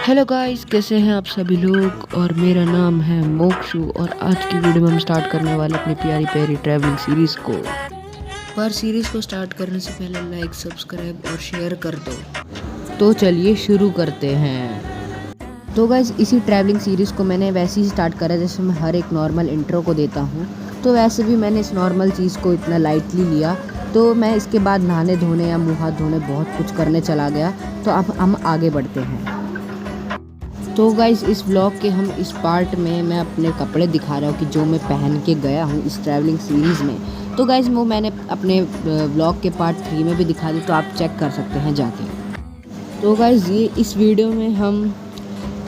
Hello guys, कैसे हैं आप सभी लोग। और मेरा नाम है मोक्षु और आज की वीडियो में हम स्टार्ट करने वाले अपनी प्यारी प्यारी ट्रैवलिंग सीरीज़ को। पर सीरीज़ को स्टार्ट करने से पहले लाइक, सब्सक्राइब और शेयर कर दो। तो चलिए शुरू करते हैं। तो गाइस, इसी ट्रैवलिंग सीरीज़ को मैंने वैसे ही स्टार्ट करा जैसे मैं हर एक नॉर्मल इंट्रो को देता हूँ। तो वैसे भी मैंने इस नॉर्मल चीज़ को इतना लाइटली लिया, तो मैं इसके बाद नहाने धोने या मुँह हाथ धोने बहुत कुछ करने चला गया। तो अब हम आगे बढ़ते हैं। तो गाइज़, इस व्लॉग के हम इस पार्ट में मैं अपने कपड़े दिखा रहा हूँ कि जो मैं पहन के गया हूँ इस ट्रैवलिंग सीरीज़ में। तो गाइज़, वो मैंने अपने व्लॉग के पार्ट 3 में भी दिखा दी, तो आप चेक कर सकते हैं जाके। तो गाइज़, ये इस वीडियो में हम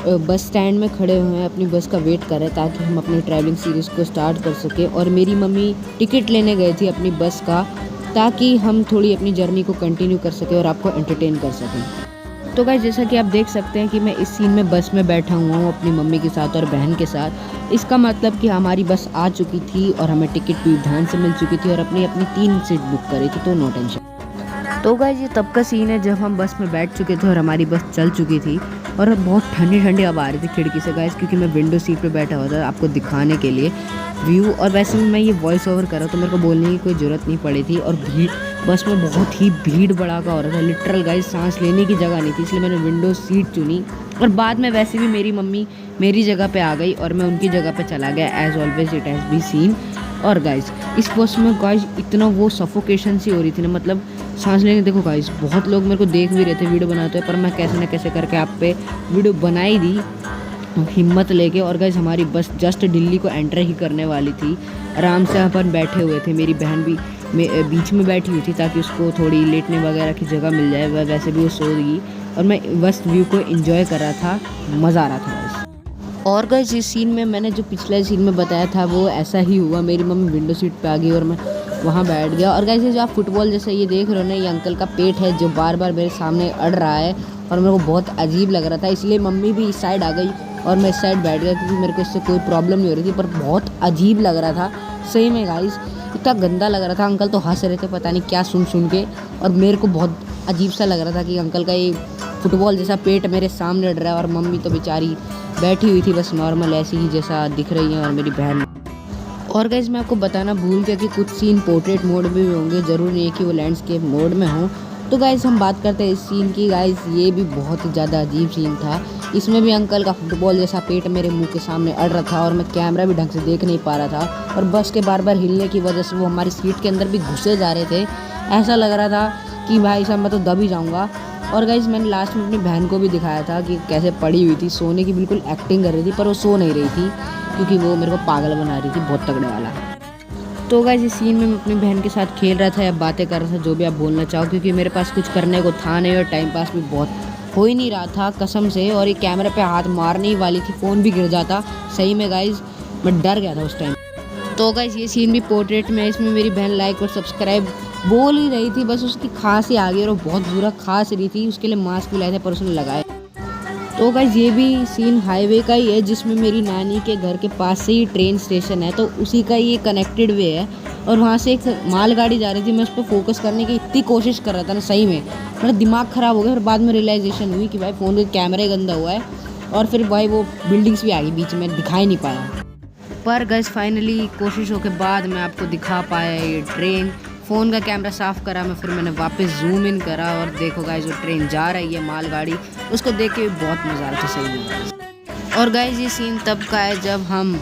बस स्टैंड में खड़े हुए हैं, अपनी बस का वेट कर रहे हैं ताकि हम अपनी ट्रैवलिंग सीरीज़ को स्टार्ट कर सकें। और मेरी मम्मी टिकट लेने गई थी अपनी बस का, ताकि हम थोड़ी अपनी जर्नी को कंटिन्यू कर सकें और आपको एंटरटेन कर सकें। तो गाइस, जैसा कि आप देख सकते हैं कि मैं इस सीन में बस में बैठा हुआ हूँ अपनी मम्मी के साथ और बहन के साथ। इसका मतलब कि हमारी बस आ चुकी थी और हमें टिकट भी ध्यान से मिल चुकी थी और अपनी 3 सीट बुक करी थी, तो नो टेंशन। तो गाइस, ये तब का सीन है जब हम बस में बैठ चुके थे और हमारी बस चल चुकी थी और बहुत ठंडी ठंडी हवा आ रही थी खिड़की से गाइस, क्योंकि मैं विंडो सीट पे बैठा हुआ था आपको दिखाने के लिए व्यू। और वैसे भी मैं ये वॉइस ओवर कर रहा तो मेरे को बोलने की कोई ज़रूरत नहीं पड़ी थी। और भीड़ बस में बहुत ही भीड़ भड़ाका हो रहा था, लिटरल गाइस सांस लेने की जगह नहीं थी, इसलिए मैंने विंडो सीट चुनी। और बाद में वैसे भी मेरी मम्मी मेरी जगह पे आ गई और मैं उनकी जगह पे चला गया, as always it has be seen. और गाइस, इस बस में गाइस इतना वो सफोकेशन सी हो रही थी ना, मतलब सांस लेने। देखो गाइस, बहुत लोग मेरे को देख भी रहे थे वीडियो बनाते हुए, पर मैं कैसे ना कैसे करके आप पे वीडियो बनाई दी हिम्मत लेके। और गाइस, हमारी बस जस्ट दिल्ली को एंटर ही करने वाली थी। आराम से अपन बैठे हुए थे, मेरी बहन भी बीच में बैठी हुई थी ताकि उसको थोड़ी लेटने वगैरह की जगह मिल जाए। वह वैसे भी वो सो गई और मैं बस व्यू को एंजॉय कर रहा था, मज़ा आ रहा था गाइस। और गाइस, इस सीन में मैंने जो पिछले सीन में बताया था वो ऐसा ही हुआ। मेरी मम्मी विंडो सीट पे आ गई और मैं वहाँ बैठ गया। और गाइस, ये जो आप फुटबॉल जैसे ये देख रहे हो ना, ये अंकल का पेट है जो बार बार मेरे सामने अड़ रहा है और मेरे को बहुत अजीब लग रहा था, इसलिए मम्मी भी इस साइड आ गई और मैं इस साइड बैठ गया, क्योंकि मेरे को इससे कोई प्रॉब्लम नहीं हो रही थी, पर बहुत अजीब लग रहा था सही में गाइस। इतना गंदा लग रहा था। अंकल तो हंस रहे थे पता नहीं क्या सुन सुन के, और मेरे को बहुत अजीब सा लग रहा था कि अंकल का ये फुटबॉल जैसा पेट मेरे सामने अड़ रहा है और मम्मी तो बेचारी बैठी हुई थी बस नॉर्मल ऐसी ही जैसा दिख रही है, और मेरी बहन। और गाइस, मैं आपको बताना भूल गया कि कुछ सीन पोर्ट्रेट मोड में भी होंगे, ज़रूर नहीं है कि वो लैंडस्केप मोड में हो। तो गाइस, हम बात करते हैं इस सीन की। गाइस, ये भी बहुत ही ज़्यादा अजीब सीन था। इसमें भी अंकल का फुटबॉल जैसा पेट मेरे मुंह के सामने अड़ रहा था और मैं कैमरा भी ढंग से देख नहीं पा रहा था, और बस के बार बार हिलने की वजह से वो हमारी सीट के अंदर भी घुसे जा रहे थे। ऐसा लग रहा था कि भाई साहब मैं तो दब ही जाऊँगा। और गाइस, मैंने लास्ट में अपनी बहन को भी दिखाया था कि कैसे पड़ी हुई थी, सोने की बिल्कुल एक्टिंग कर रही थी, पर वो सो नहीं रही थी क्योंकि वो मेरे को पागल बना रही थी, बहुत तगड़े वाला। तो गाइस, इस सीन में मैं अपनी बहन के साथ खेल रहा था या बातें कर रहा था, जो भी आप बोलना चाहो, क्योंकि मेरे पास कुछ करने को था नहीं और टाइम पास भी बहुत हो ही नहीं रहा था कसम से। और ये कैमरे पे हाथ मारने ही वाली थी, फ़ोन भी गिर जाता सही में गाइस, मैं डर गया था उस टाइम। तो गाइस, ये सीन भी पोर्ट्रेट में है, इसमें मेरी बहन लाइक और सब्सक्राइब बोल ही रही थी, बस उसकी खांसी आ गई और वो बहुत बुरा खांस रही थी, उसके लिए मास्क भी लाए थे पर उसने लगाए। तो गाइस, ये भी सीन हाईवे का ही है, जिसमें मेरी नानी के घर के पास से ही ट्रेन स्टेशन है, तो उसी का ये कनेक्टेड वे है। और वहाँ से एक मालगाड़ी जा रही थी, मैं उस पर फोकस करने की इतनी कोशिश कर रहा था ना, सही में मेरा दिमाग ख़राब हो गया। फिर बाद में रियलाइजेशन हुई कि भाई फ़ोन का कैमरा गंदा हुआ है, और फिर भाई वो बिल्डिंग्स भी आ गई बीच में, दिखाई नहीं पाया। पर गाइस, फाइनली कोशिशों के बाद मैं आपको दिखा पाया ये ट्रेन। फ़ोन का कैमरा साफ़ करा मैं, फिर मैंने वापस जूम इन करा और देखो गाइस, वो ट्रेन जा रही है मालगाड़ी, उसको देख के बहुत मज़ा आ रहा था सही में। और गाइस, ये सीन तब का है जब हम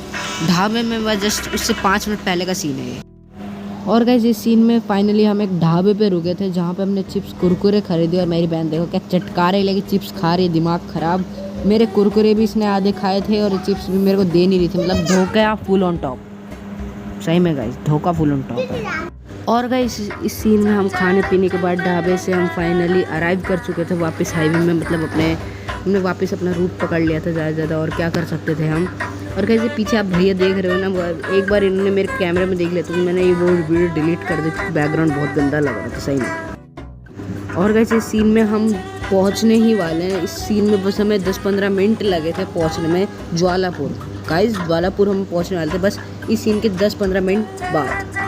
ढाबे में, जस्ट उससे 5 मिनट पहले का सीन है ये। और गाइस, इस सीन में फाइनली हम एक ढाबे पे रुके थे जहाँ पे हमने चिप्स कुरकुरे खरीदे, और मेरी बहन देखो क्या चटकारे लेके चिप्स खा रही है, दिमाग ख़राब। मेरे कुरकुरे भी इसने आधे खाए थे और चिप्स भी मेरे को दे नहीं रही थी, मतलब धोखा फुल ऑन टॉप सही में गाइस, धोखा फुल ऑन टॉप है। और गाइस, इस सीन में हम खाने पीने के बाद ढाबे से हम फाइनली अराइव कर चुके थे वापस हाईवे में, मतलब हमने वापस अपना रूट पकड़ लिया था ज़्यादा, और क्या कर सकते थे हम। और गाइस, ये पीछे आप भैया देख रहे हो ना, एक बार इन्होंने मेरे कैमरे में देख लिया तो मैंने ये वो वीडियो डिलीट कर दी, बैकग्राउंड बहुत गंदा लग रहा था सही में। और गाइस, इस सीन में हम पहुंचने ही वाले हैं। इस सीन में बस हमें 10-15 मिनट लगे थे पहुंचने में, ज्वालापुर। गाइस, ज्वालापुर हम पहुंचने वाले थे बस इस सीन के 10-15 मिनट बाद।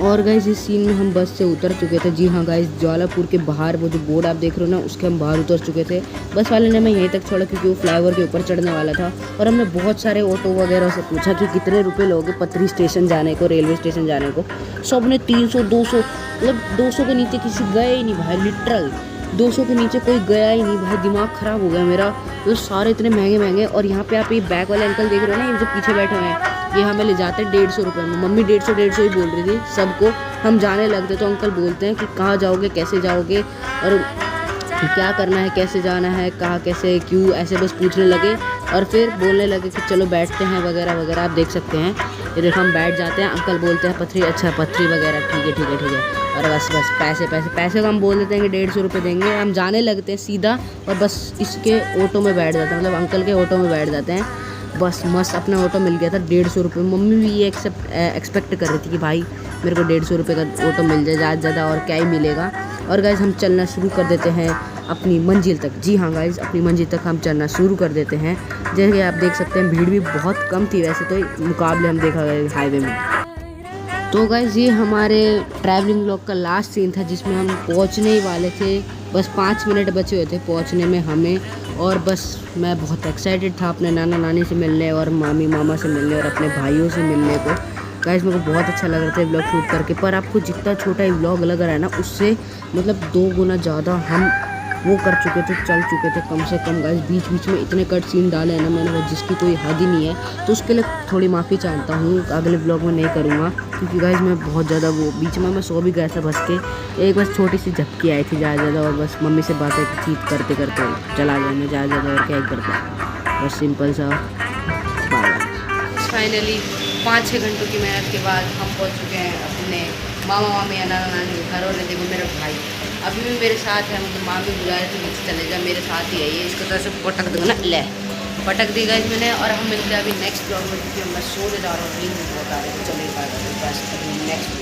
और गाइस इस सीन में हम बस से उतर चुके थे। जी हाँ गाइस, ज्वालापुर के बाहर वो जो बोर्ड आप देख रहे हो ना, उसके हम बाहर उतर चुके थे। बस वाले ने हमें यहीं तक छोड़ा क्योंकि वो फ्लाईओवर के ऊपर चढ़ने वाला था। और हमने बहुत सारे ऑटो वगैरह से पूछा कि कितने रुपए लोगे पथरी स्टेशन जाने को, रेलवे स्टेशन जाने को। सब ने 300 200, मतलब 200 के नीचे किसी गए ही नहीं भाई। लिटरल 200 के नीचे कोई गया ही नहीं भाई। दिमाग ख़राब हो गया मेरा। तो सारे इतने महंगे महंगे। और यहाँ पे आप ये बैग वाले अंकल देख रहे हो ना, ये जो पीछे बैठे हुए हैं, ये हमें ले जाते हैं 150 रुपये में। मम्मी 150 ही बोल रही थी सबको। हम जाने लगते तो अंकल बोलते हैं कि कहाँ जाओगे, कैसे जाओगे और क्या करना है, कैसे जाना है, कहाँ कैसे क्यों, ऐसे बस पूछने लगे। और फिर बोलने लगे कि चलो बैठते हैं वगैरह वगैरह। आप देख सकते हैं ये देखो हम बैठ जाते हैं। अंकल बोलते हैं पथरी, अच्छा पथरी वगैरह, ठीक है ठीक है ठीक है। और बस पैसे को हम बोल देते हैं कि 150 रुपये देंगे। हम जाने लगते हैं सीधा और बस इसके ऑटो में बैठ जाते हैं, मतलब अंकल के ऑटो में बैठ जाते हैं। बस मस्त अपना ऑटो मिल गया था 150 रुपये। मम्मी भी ये एक्सपेक्ट कर रही थी कि भाई मेरे को 150 रुपये का ऑटो मिल जाए, ज़्यादा ज़्यादा और क्या ही मिलेगा। और गाइस हम चलना शुरू कर देते हैं अपनी मंजिल तक। जी हाँ गाइस, अपनी मंजिल तक हम चलना शुरू कर देते हैं। जैसे कि आप देख सकते हैं भीड़ भी बहुत कम थी वैसे तो, मुकाबले हम देखा गया हाईवे में। तो गाइस ये हमारे ट्रैवलिंग व्लॉग का लास्ट सीन था जिसमें हम पहुंचने ही वाले थे। बस 5 मिनट बचे हुए थे पहुंचने में हमें। और बस मैं बहुत एक्साइटेड था अपने नाना नानी से मिलने और मामी मामा से मिलने और अपने भाइयों से मिलने को। गाइस मेरे को बहुत अच्छा लग रहा था व्लॉग शूट करके। पर आपको जितना छोटा ये व्लॉग लग रहा है ना, उससे मतलब 2 गुना ज़्यादा हम वो कर चुके थे, चल चुके थे कम से कम। गाइस बीच बीच में इतने कट सीन डाले हैं ना मैंने जिसकी कोई हद ही नहीं है। तो उसके लिए थोड़ी माफ़ी चाहता हूँ, अगले ब्लॉग में नहीं करूँगा क्योंकि गाइस मैं बहुत ज़्यादा वो बीच में मैं सो भी गया था बस के। एक बस छोटी सी झपकी आई थी ज़्यादा और बस मम्मी से बातें चीत करते करते चला गया मैं ज़्यादा और क्या ही करता। बस सिंपल सा बाय। फाइनली 5-6 घंटों की मेहनत के बाद हम पहुँच चुके हैं अपने मामा मामी या नाना नानी के घर। और देखो मेरा भाई अभी भी मेरे साथ है, मतलब मामी बुला रहे थे नीचे चले जा, मेरे साथ ही है ये। इसको तो ऐसे पटक दूँगा ना, ले पटक दी गाइस मैंने। और हम मिलते हैं अभी नेक्स्ट ब्लॉग में क्योंकि मैं सोने जा रहा हूँ, नींद बहुत आ रही है, चल नहीं पाएगा। बस अभी नेक्स्ट